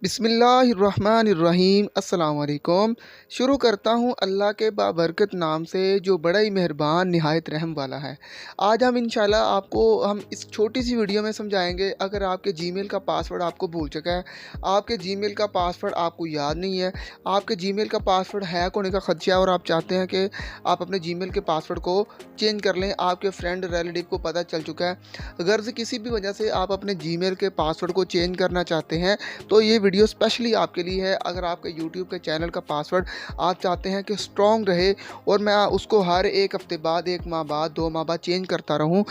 बिस्मिल्लाहिर्रहमानिर्रहीम। अस्सलाम वालेकुम। शुरू करता हूँ अल्लाह के बाबरकत नाम से जो बड़ा ही मेहरबान निहायत रहम वाला है। आज हम इंशाल्लाह आपको इस छोटी सी वीडियो में समझाएंगे, अगर आपके जीमेल का पासवर्ड आपको भूल चुका है, आपके जीमेल का पासवर्ड आपको याद नहीं है, आपके जीमेल का पासवर्ड हैक होने का खदशा है और आप चाहते हैं कि आप अपने जीमेल के पासवर्ड को चेंज कर लें, आपके फ्रेंड रिलेटिव को पता चल चुका है, गर्ज किसी भी वजह से आप अपने जीमेल के पासवर्ड को चेंज करना चाहते हैं, तो ये वीडियो स्पेशली आपके लिए है। अगर आपके यूट्यूब के चैनल का पासवर्ड आप चाहते हैं कि स्ट्रॉन्ग रहे और मैं उसको हर एक हफ्ते बाद, एक माह बाद, 2 माह बाद चेंज करता रहूं,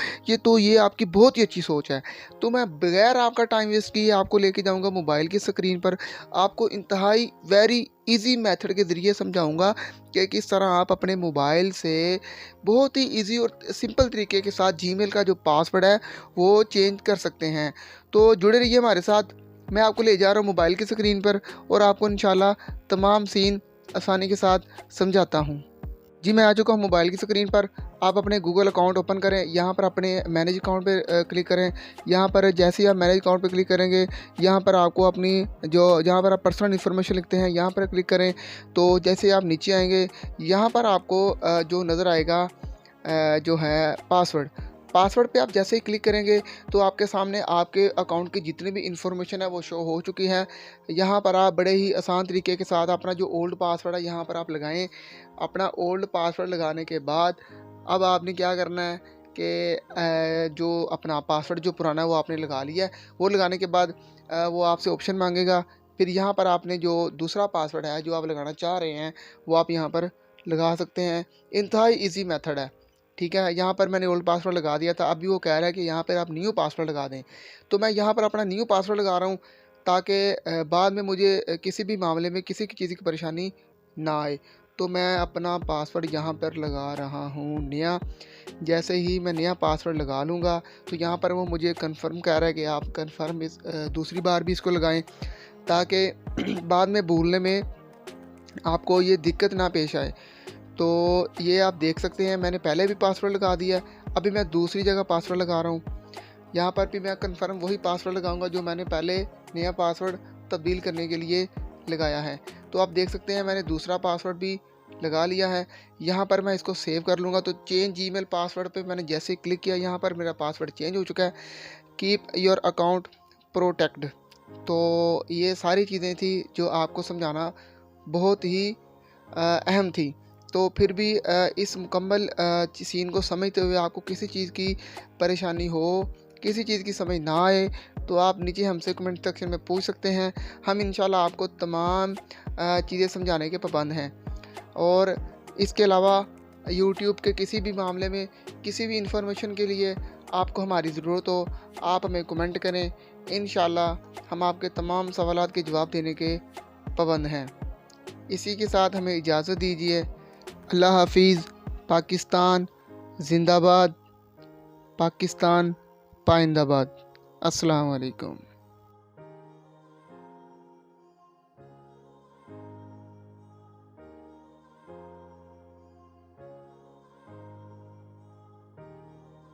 ये आपकी बहुत ही अच्छी सोच है। तो मैं बगैर आपका टाइम वेस्ट किए आपको लेके जाऊंगा मोबाइल की स्क्रीन पर, आपको इंतहाई वेरी इजी मेथड के ज़रिए समझाऊंगा कि किस तरह आप अपने मोबाइल से बहुत ही इजी और सिंपल तरीके के साथ जीमेल का जो पासवर्ड है वो चेंज कर सकते हैं। तो जुड़े रहिए हमारे साथ। मैं आपको ले जा रहा हूँ मोबाइल की स्क्रीन पर और आपको इंशाल्लाह तमाम सीन आसानी के साथ समझाता हूँ। जी, मैं आ चुका हूँ मोबाइल की स्क्रीन पर। आप अपने गूगल अकाउंट ओपन करें, यहाँ पर अपने मैनेज अकाउंट पे क्लिक करें। यहाँ पर जैसे ही आप मैनेज अकाउंट पे क्लिक करेंगे, यहाँ पर आपको अपनी जहाँ पर आप पर्सनल इन्फॉर्मेशन लिखते हैं यहाँ पर क्लिक करें। तो जैसे आप नीचे आएंगे, यहाँ पर आपको जो नज़र आएगा जो है पासवर्ड पे आप जैसे ही क्लिक करेंगे तो आपके सामने आपके अकाउंट की जितनी भी इंफॉर्मेशन है वो शो हो चुकी है। यहाँ पर आप बड़े ही आसान तरीके के साथ अपना जो ओल्ड पासवर्ड है यहाँ पर आप लगाएं। अपना ओल्ड पासवर्ड लगाने के बाद अब आपने क्या करना है कि जो अपना पासवर्ड जो पुराना है वो आपने लगा लिया है। वो लगाने के बाद वो आपसे ऑप्शन मांगेगा। फिर यहाँ पर आपने जो दूसरा पासवर्ड है जो आप लगाना चाह रहे हैं वो आप यहाँ पर लगा सकते हैं। इंतहाई ईजी मेथड है, ठीक है। यहाँ पर मैंने ओल्ड पासवर्ड लगा दिया था, अभी वो कह रहा है कि यहाँ पर आप न्यू पासवर्ड लगा दें। तो मैं यहाँ पर अपना न्यू पासवर्ड लगा रहा हूँ ताकि बाद में मुझे किसी भी मामले में किसी की चीज़ की परेशानी ना आए। तो मैं अपना पासवर्ड यहाँ पर लगा रहा हूँ नया। जैसे ही मैं नया पासवर्ड लगा लूँगा तो यहाँ पर वो मुझे कंफर्म कह रहा है कि आप कंफर्म दूसरी बार भी इसको लगाएं ताकि बाद में भूलने में आपको ये दिक्कत ना पेश आए। तो ये आप देख सकते हैं मैंने पहले भी पासवर्ड लगा दिया है, अभी मैं दूसरी जगह पासवर्ड लगा रहा हूँ। यहाँ पर भी मैं कंफर्म वही पासवर्ड लगाऊंगा जो मैंने पहले नया पासवर्ड तब्दील करने के लिए लगाया है। तो आप देख सकते हैं मैंने दूसरा पासवर्ड भी लगा लिया है। यहाँ पर मैं इसको सेव कर लूँगा। तो चेंज जीमेल पासवर्ड पे मैंने जैसे क्लिक किया, यहाँ पर मेरा पासवर्ड चेंज हो चुका है। Keep your account protect. तो ये सारी चीज़ें थी जो आपको समझाना बहुत ही अहम थी। तो फिर भी इस मुकम्मल सीन को समझते हुए आपको किसी चीज़ की परेशानी हो, किसी चीज़ की समझ ना आए तो आप नीचे हमसे कमेंट सेक्शन में पूछ सकते हैं। हम इंशाल्लाह आपको तमाम चीज़ें समझाने के पाबंद हैं। और इसके अलावा यूट्यूब के किसी भी मामले में किसी भी इंफॉर्मेशन के लिए आपको हमारी ज़रूरत हो, आप हमें कमेंट करें। इंशाल्लाह हम आपके तमाम सवालात के जवाब देने के पाबंद हैं। इसी के साथ हमें इजाज़त दीजिए। अल्लाह हाफिज़। पाकिस्तान जिंदाबाद, पाकिस्तान पाइंदाबाद। अस्सलाम वालेकुम।